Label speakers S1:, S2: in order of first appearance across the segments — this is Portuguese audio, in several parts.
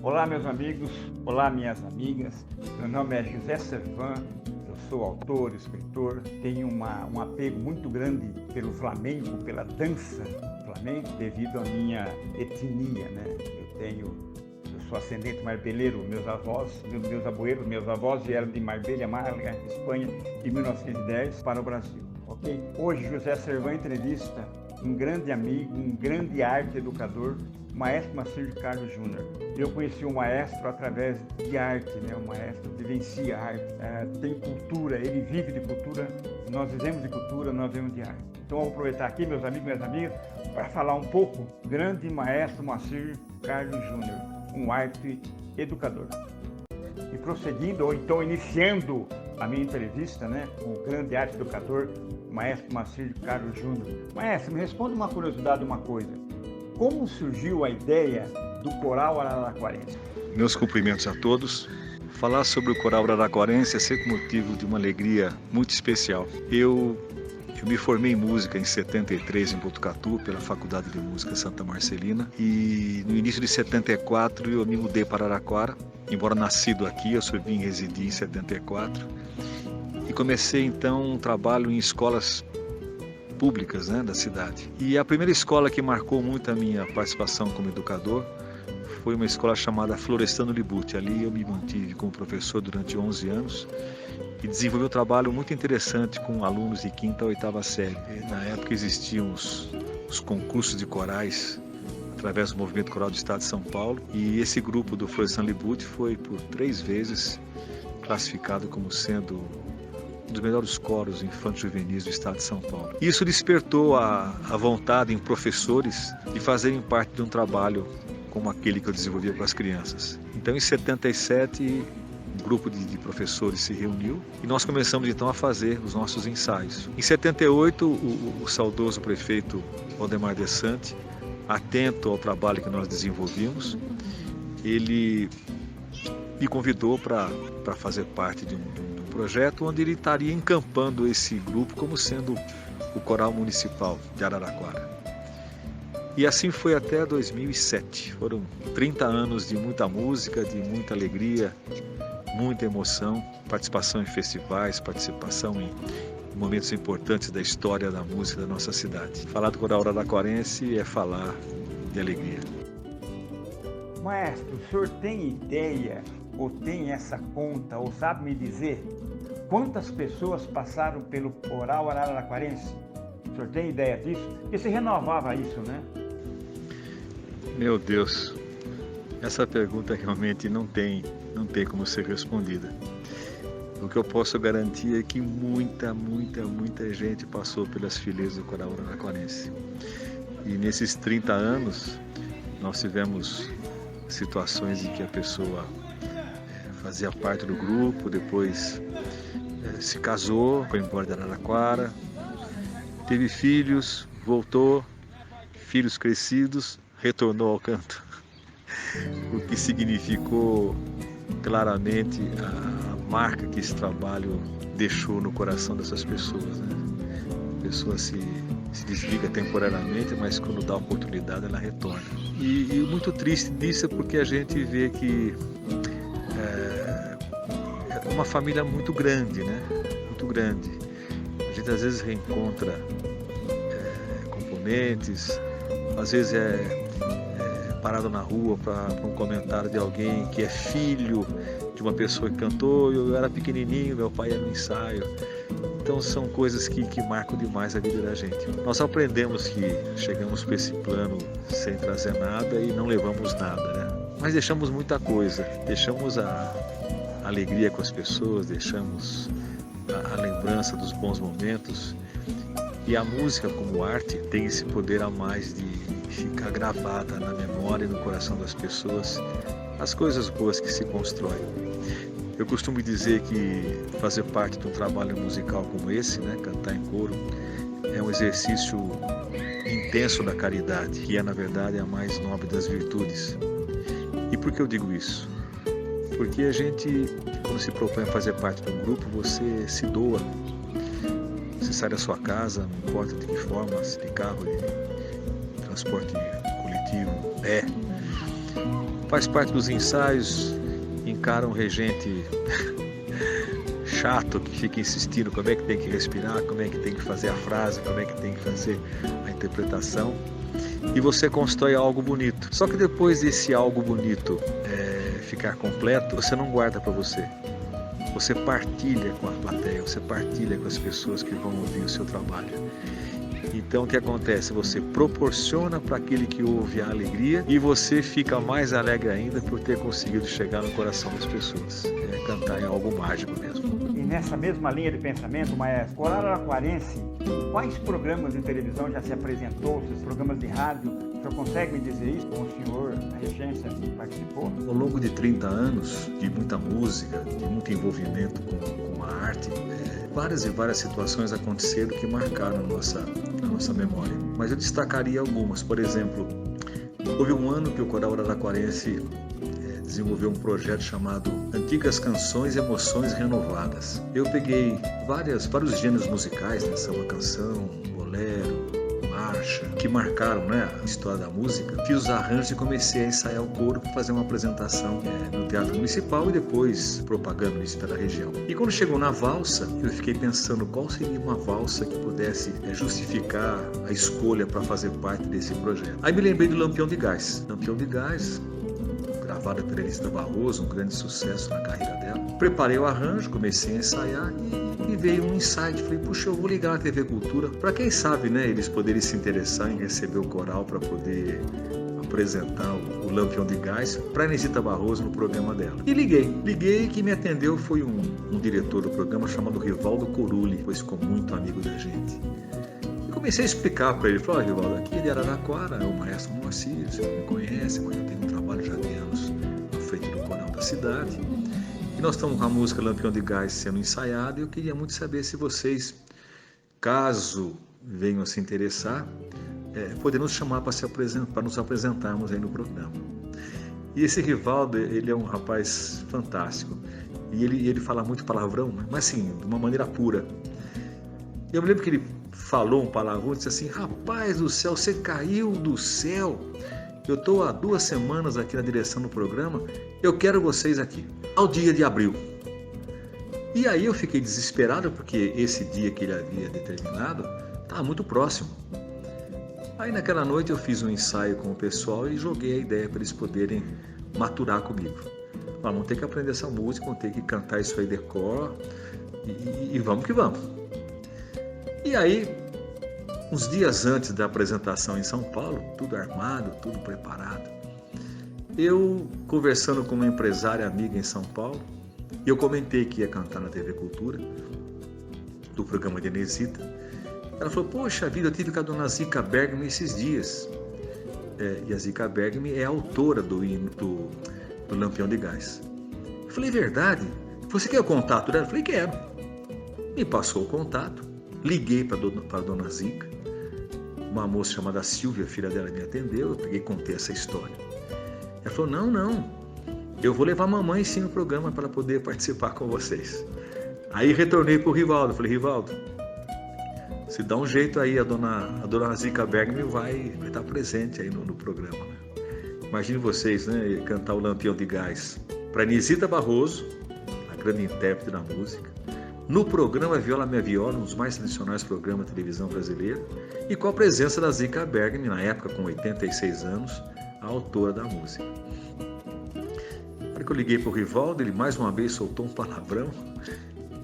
S1: Olá, meus amigos, olá, minhas amigas. Meu nome é José Servan, eu sou autor, escritor, tenho um apego muito grande pelo flamenco, pela dança flamenco, devido à minha etnia, né? Eu sou ascendente marbeleiro, meus avós vieram de Marbella, Málaga, Espanha, em 1910 para o Brasil, ok? Hoje, José Servan entrevista um grande amigo, um grande arte educador, o maestro Moacir Carlos Júnior. Eu conheci o maestro através de arte, né? O maestro vivencia arte, tem cultura, ele vive de cultura, nós vivemos de cultura, nós vivemos de arte. Então, vou aproveitar aqui, meus amigos e minhas amigas, para falar um pouco do grande maestro Moacir Carlos Júnior, um arte educador. E prosseguindo, ou então iniciando a minha entrevista, né, com o grande arte educador, o maestro Moacir Carlos Júnior. Maestro, me responda uma curiosidade, uma coisa. Como surgiu a ideia do Coral Araraquarense?
S2: Meus cumprimentos a todos. Falar sobre o Coral Araraquarense é sempre motivo de uma alegria muito especial. Eu me formei em música em 73 em Botucatu, pela Faculdade de Música Santa Marcelina, e no início de 74 eu me mudei para Araraquara. Embora nascido aqui, eu vim residir em 74 e comecei então um trabalho em escolas públicas, né, da cidade. E a primeira escola que marcou muito a minha participação como educador foi uma escola chamada Florestano Libuti. Ali eu me mantive como professor durante 11 anos e desenvolvi um trabalho muito interessante com alunos de 5ª a 8ª série. Na época existiam os concursos de corais através do Movimento Coral do Estado de São Paulo, e esse grupo do Florestano Libuti foi por 3 vezes classificado como sendo um dos melhores coros infanto-juvenis do Estado de São Paulo. Isso despertou a vontade em professores de fazerem parte de um trabalho como aquele que eu desenvolvia com as crianças. Então, em 77, um grupo de professores se reuniu e nós começamos então a fazer os nossos ensaios. Em 78, o saudoso prefeito Valdemar De Sante, atento ao trabalho que nós desenvolvíamos, ele me convidou para fazer parte de um projeto onde ele estaria encampando esse grupo como sendo o Coral Municipal de Araraquara. E assim foi até 2007. Foram 30 anos de muita música, de muita alegria, muita emoção, participação em festivais, participação em momentos importantes da história da música da nossa cidade. Falar do Coral Araraquarense é falar de alegria.
S1: Maestro, o senhor tem ideia ou tem essa conta, ou sabe me dizer quantas pessoas passaram pelo Coral Araraquarense? O senhor tem ideia disso? Porque se renovava isso, né?
S2: Meu Deus, essa pergunta realmente não tem como ser respondida. O que eu posso garantir é que muita gente passou pelas fileiras do Coral Araraquarense. E nesses 30 anos, nós tivemos situações em que a pessoa fazia parte do grupo, depois se casou, foi embora de Araraquara, teve filhos, voltou, filhos crescidos, retornou ao canto. O que significou claramente a marca que esse trabalho deixou no coração dessas pessoas, né? A pessoa se desliga temporariamente, mas quando dá a oportunidade ela retorna. E muito triste disso é porque a gente vê que é uma família muito grande, né? Muito grande. A gente às vezes reencontra componentes, às vezes parado na rua para um comentário de alguém que é filho de uma pessoa que cantou. Eu era pequenininho, meu pai ia no ensaio. Então são coisas que marcam demais a vida da gente. Nós aprendemos que chegamos para esse plano sem trazer nada e não levamos nada, né? Mas deixamos muita coisa, deixamos a alegria com as pessoas, deixamos a lembrança dos bons momentos. E a música como arte tem esse poder a mais de ficar gravada na memória e no coração das pessoas as coisas boas que se constroem. Eu costumo dizer que fazer parte de um trabalho musical como esse, né, cantar em coro, é um exercício intenso da caridade, que é, na verdade, a mais nobre das virtudes. E por que eu digo isso? Porque a gente, quando se propõe a fazer parte de um grupo, você se doa. Você sai da sua casa, não importa de que forma, se de carro, de transporte coletivo, pé. faz parte dos ensaios, encara um regente chato que fica insistindo como é que tem que respirar, como é que tem que fazer a frase, como é que tem que fazer a interpretação, e você constrói algo bonito. Só que depois desse algo bonito ficar completo, você não guarda para você. Você partilha com a plateia, você partilha com as pessoas que vão ouvir o seu trabalho. Então o que acontece? Você proporciona para aquele que ouve a alegria e você fica mais alegre ainda por ter conseguido chegar no coração das pessoas. Cantar é algo mágico mesmo.
S1: E nessa mesma linha de pensamento, maestro, Coral Araquarense, quais programas de televisão já se apresentou, esses programas de rádio? O senhor consegue me dizer isso com o senhor, a regência, participou?
S2: Ao longo de 30 anos, de muita música, de muito envolvimento com a arte, várias e várias situações aconteceram que marcaram a nossa memória. Mas eu destacaria algumas. Por exemplo, houve um ano que o Coral Araquarense desenvolveu um projeto chamado Antigas Canções e Emoções Renovadas. Eu peguei vários gêneros musicais, né? Samba canção, bolero, marcha, que marcaram, né, a história da música. Fiz os arranjos e comecei a ensaiar o coro para fazer uma apresentação no Teatro Municipal e depois propagando isso pela região. E quando chegou na valsa, eu fiquei pensando qual seria uma valsa que pudesse justificar a escolha para fazer parte desse projeto. Aí me lembrei do Lampião de Gás. Lampião de Gás, gravada pela Elisita Barroso, um grande sucesso na carreira dela. Preparei o arranjo, comecei a ensaiar e veio um insight. Falei, puxa, eu vou ligar na TV Cultura para quem sabe, né, eles poderem se interessar em receber o coral para poder apresentar o Lampião de Gás para a Elisita Barroso no programa dela. E liguei, que me atendeu foi um diretor do programa chamado Rivaldo Corulli, pois ficou muito amigo da gente. E comecei a explicar para ele, falei, Rivaldo, aqui de Araraquara é o maestro Moacir, você me conhece, mas eu tenho um trabalho já de anos à frente do coral da cidade. E nós estamos com a música Lampião de Gás sendo ensaiada e eu queria muito saber se vocês, caso venham a se interessar, poderão nos chamar para nos apresentarmos aí no programa. E esse Rivaldo, ele é um rapaz fantástico. E ele fala muito palavrão, mas assim, de uma maneira pura. Eu me lembro que ele falou um palavrão e disse assim, rapaz do céu, você caiu do céu. Eu estou há 2 semanas aqui na direção do programa, eu quero vocês aqui, ao dia de abril. E aí eu fiquei desesperado, porque esse dia que ele havia determinado estava muito próximo. Aí naquela noite eu fiz um ensaio com o pessoal e joguei a ideia para eles poderem maturar comigo. Vamos ter que aprender essa música, vamos ter que cantar isso aí de cor e vamos que vamos. E aí, uns dias antes da apresentação em São Paulo, tudo armado, tudo preparado, eu conversando com uma empresária amiga em São Paulo, eu comentei que ia cantar na TV Cultura, do programa de Elisita. Ela falou, poxa vida, eu tive com a dona Zica Bergman esses dias. E a Zica Bergman é a autora do hino do Lampião de Gás. Eu falei, verdade? Você quer o contato dela? Eu falei, quero. Me passou o contato, liguei para a dona Zica. Uma moça chamada Silvia, filha dela, me atendeu, eu peguei e contei essa história. Ela falou, não, eu vou levar a mamãe sim no programa para ela poder participar com vocês. Aí retornei para o Rivaldo, falei, Rivaldo, se dá um jeito aí, a dona Zica Bergman vai estar presente aí no programa. Né? Imagine vocês, né, cantar o Lampião de Gás para Elisita Barroso, a grande intérprete da música, no programa Viola Minha Viola, um dos mais tradicionais programas de televisão brasileira, e com a presença da Zica Bergman, na época com 86 anos, a autora da música. Na hora que eu liguei para o Rivaldo, ele mais uma vez soltou um palavrão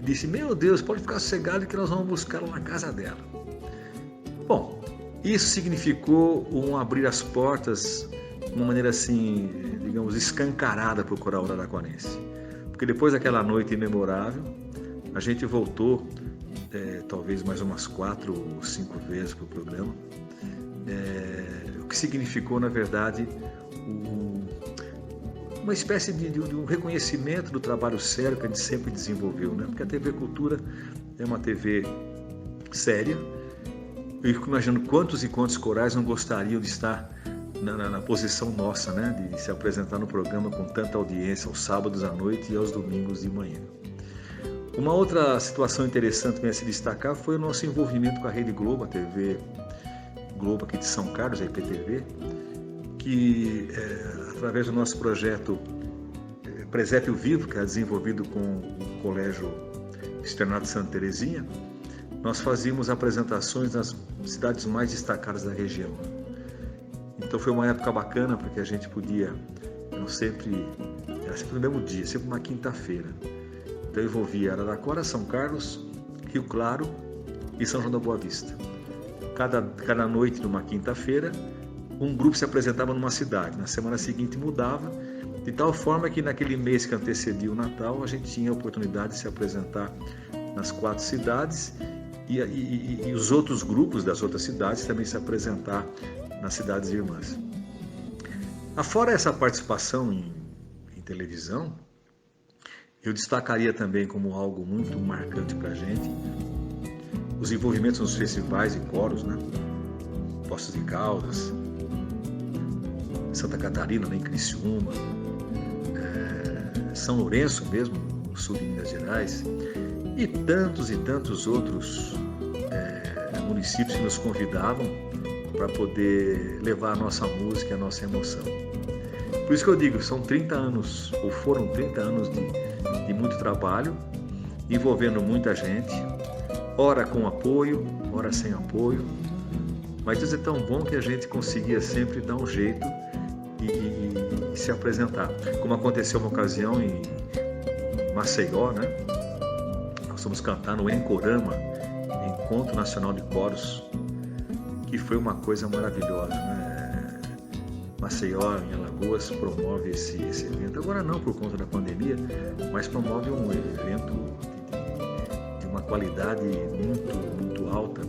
S2: e disse, meu Deus, pode ficar sossegado que nós vamos buscá-la na casa dela. Bom, isso significou um abrir as portas de uma maneira assim, digamos, escancarada para o Coral Araquarense. Porque depois daquela noite imemorável, a gente voltou, talvez mais umas 4 ou 5 vezes para o programa, o que significou, na verdade, uma espécie de um reconhecimento do trabalho sério que a gente sempre desenvolveu, né? Porque a TV Cultura é uma TV séria. Eu fico imaginando quantos e quantos corais não gostariam de estar na posição nossa, né? De se apresentar no programa com tanta audiência aos sábados à noite e aos domingos de manhã. Uma outra situação interessante que se destacar foi o nosso envolvimento com a Rede Globo, a TV Globo aqui de São Carlos, a IPTV, que através do nosso projeto Presépio Vivo, que é desenvolvido com o Colégio Externato Santa Terezinha, nós fazíamos apresentações nas cidades mais destacadas da região. Então foi uma época bacana, porque a gente podia, era sempre no mesmo dia, sempre uma quinta-feira. Então envolvia Araraquara, São Carlos, Rio Claro e São João da Boa Vista. Cada noite, numa quinta-feira, um grupo se apresentava numa cidade. Na semana seguinte mudava, de tal forma que naquele mês que antecedia o Natal, a gente tinha a oportunidade de se apresentar nas 4 cidades e os outros grupos das outras cidades também se apresentar nas cidades irmãs. Afora essa participação em televisão, eu destacaria também como algo muito marcante para a gente os envolvimentos nos festivais e coros, né? Poços de Caldas, Santa Catarina, em Criciúma, São Lourenço mesmo, no sul de Minas Gerais, e tantos outros municípios que nos convidavam para poder levar a nossa música e a nossa emoção. Por isso que eu digo, são 30 anos, ou foram 30 anos de muito trabalho, envolvendo muita gente, ora com apoio, ora sem apoio, mas Deus é tão bom que a gente conseguia sempre dar um jeito e se apresentar. Como aconteceu uma ocasião em Maceió, né? Nós fomos cantar no Encorama, Encontro Nacional de Coros, que foi uma coisa maravilhosa, né? Maceió, em Alagoas, promove esse evento. Agora não por conta da pandemia, mas promove um evento de uma qualidade muito alta.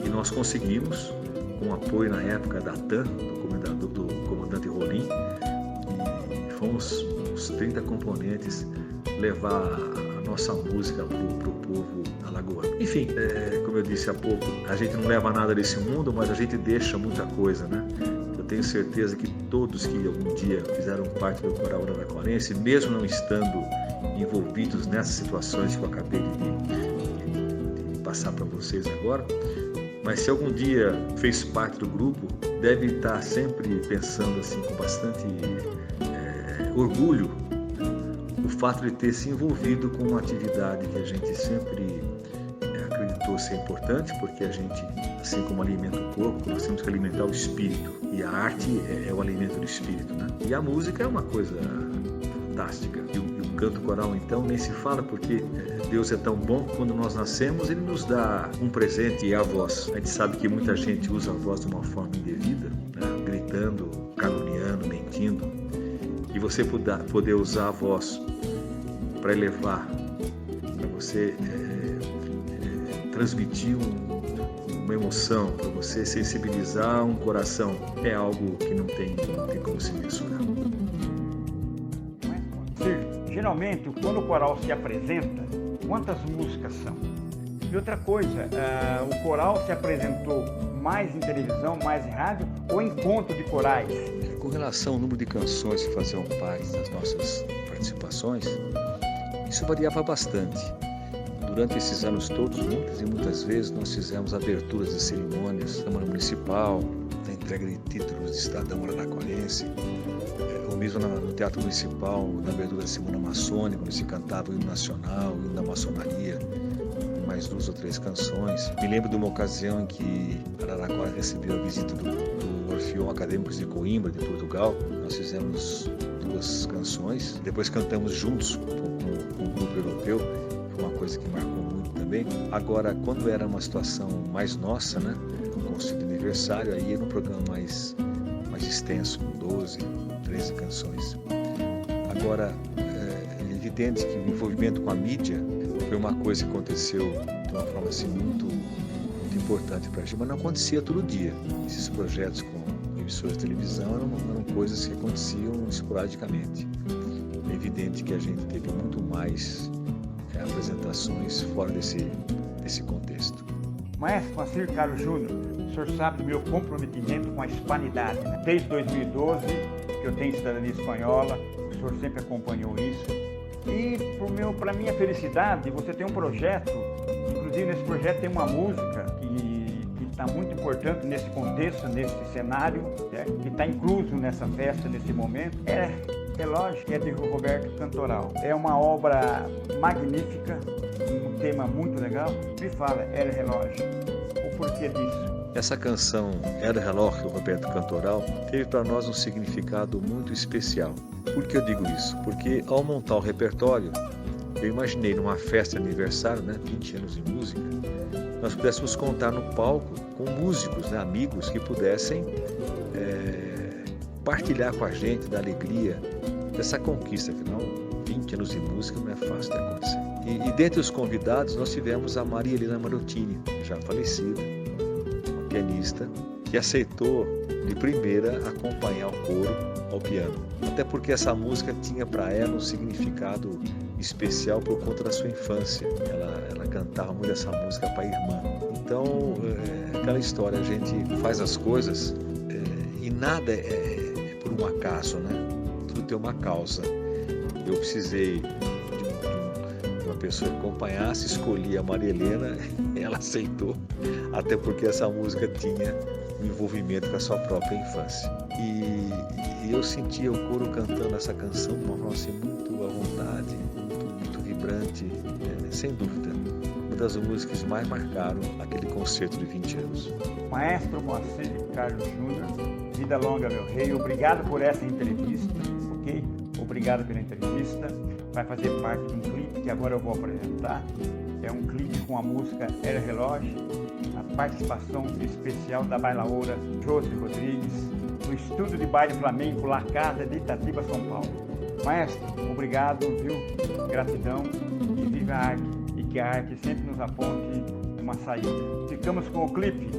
S2: E nós conseguimos, com apoio na época da TAM, do comandante Rolim, e fomos os 30 componentes levar a nossa música para o povo alagoano. Enfim, como eu disse há pouco, a gente não leva nada desse mundo, mas a gente deixa muita coisa, né? Eu tenho certeza que todos que algum dia fizeram parte do coral araraquarense, mesmo não estando envolvidos nessas situações que eu acabei de passar para vocês agora, mas se algum dia fez parte do grupo, deve estar sempre pensando assim com bastante orgulho o fato de ter se envolvido com uma atividade que a gente sempre acreditou ser importante, porque a gente, assim como alimenta o corpo, nós temos que alimentar o espírito, e a arte é o alimento do espírito, né? E a música é uma coisa fantástica. E o canto coral, então, nem se fala, porque Deus é tão bom que quando nós nascemos, Ele nos dá um presente, e é a voz. A gente sabe que muita gente usa a voz de uma forma indevida, né? Gritando, caluniando, mentindo. E você poder usar a voz para elevar, para você transmitir uma emoção, para você sensibilizar um coração, é algo que não tem como se mensurar.
S1: Geralmente, quando o coral se apresenta, quantas músicas são? E outra coisa, o coral se apresentou mais em televisão, mais em rádio, ou em conto de corais?
S2: Com relação ao número de canções que faziam parte das nossas participações, isso variava bastante. Durante esses anos todos, muitas vezes, nós fizemos aberturas de cerimônias, Câmara Municipal, da entrega de títulos de cidadão araraquarense, ou mesmo no Teatro Municipal, na abertura da Semana Maçônica, onde se cantava o hino nacional, o hino da maçonaria, mais 2 ou 3 canções. Me lembro de uma ocasião em que Araraquara recebeu a visita do Orfeão Acadêmicos de Coimbra, de Portugal. Nós fizemos 2 canções, depois cantamos juntos com o grupo europeu, foi uma coisa que marcou muito também. Agora, quando era uma situação mais nossa, né, com o conceito de aniversário, aí era um programa mais extenso, com 12, 13 canções. Agora, é evidente que o envolvimento com a mídia foi uma coisa que aconteceu de uma forma assim, muito importante para a gente, mas não acontecia todo dia. Esses projetos com emissoras de televisão eram coisas que aconteciam esporadicamente. É evidente que a gente teve muito mais apresentações fora desse contexto.
S1: Maestro Moacir Carlos Júnior, o senhor sabe do meu comprometimento com a hispanidade, né? Desde 2012, que eu tenho cidadania espanhola, o senhor sempre acompanhou isso. E para minha felicidade, você tem um projeto, inclusive nesse projeto tem uma música que está muito importante nesse contexto, nesse cenário, né, que está incluso nessa festa, nesse momento, é Relógio, que é de Roberto Cantoral. É uma obra magnífica, um tema muito legal. Me fala, Era Relógio, o porquê disso?
S2: Essa canção, Era Relógio, do Roberto Cantoral, teve para nós um significado muito especial. Por que eu digo isso? Porque ao montar o repertório, eu imaginei numa festa de aniversário, 20 anos de música, nós pudéssemos contar no palco com músicos, amigos que pudessem partilhar com a gente da alegria dessa conquista. Afinal, 20 anos de música não é fácil de acontecer. E dentre os convidados nós tivemos a Maria Helena Marutini, já falecida, uma pianista, que aceitou de primeira acompanhar o coro ao piano. Até porque essa música tinha para ela um significado especial por conta da sua infância. Ela cantava muito essa música para a irmã. Então, aquela história, a gente faz as coisas e nada é por um acaso, Tudo tem uma causa. Eu precisei de uma pessoa que acompanhasse, escolhi a Maria Helena, ela aceitou, até porque essa música tinha um envolvimento com a sua própria infância. E eu sentia o coro cantando essa canção de uma forma assim, muito à vontade, muito vibrante, sem dúvida. Uma das músicas que mais marcaram aquele concerto de 20 anos.
S1: Maestro Moacir Carlos Júnior, vida longa, meu rei. Obrigado por essa entrevista, ok? Obrigado pela entrevista. Vai fazer parte de um clipe que agora eu vou apresentar. É um clipe com a música Era Relógio, a participação especial da bailaora Josi Rodrigues, no estúdio de baile flamenco La Casa de Itatiba, São Paulo. Maestro, obrigado, viu? Gratidão e viva a arte, e que a arte sempre nos aponte uma saída. Ficamos com o clipe